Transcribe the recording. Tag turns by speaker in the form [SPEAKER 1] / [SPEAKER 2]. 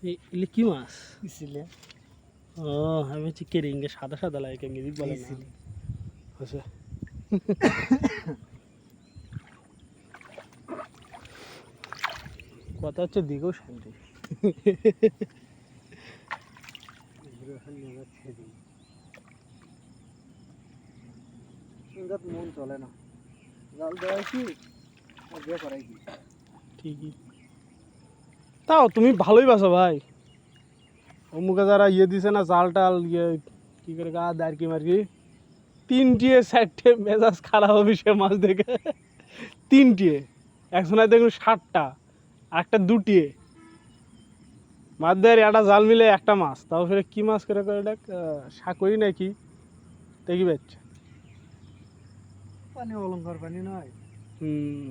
[SPEAKER 1] এগুলি কি মাছ?
[SPEAKER 2] ইসিলে
[SPEAKER 1] ও আমি হচ্ছে কেরিঙ্গে সাদা সাদা লাগে কেঙ্গে বলে না
[SPEAKER 2] ইসিলে
[SPEAKER 1] আচ্ছা কথা হচ্ছে দিকেও শান্তি
[SPEAKER 2] মন চলে না জাল দেওয়া কি বিয়ে করাই কি
[SPEAKER 1] ঠিকই তাও তুমি ভালোই বাসো ভাই অমুকে যারা ইয়ে দিছে না জাল টাল ইয়ে কি করে গা দাঁড়কি মার্কি তিনটিয়ে চারটে মেজাজ খারাপ হবে সে মাছ দেখে তিনটিয়ে একজনের দেখুন 60টা একটা দুটিয়ে মাছ দেয় একটা জাল মিলে একটা মাছ তাও ফের কি মাছ করে করে দেখ সাকরি নাকি দেখি বাচ্চা
[SPEAKER 2] পানি অলঙ্কার পানি নয়
[SPEAKER 1] হুম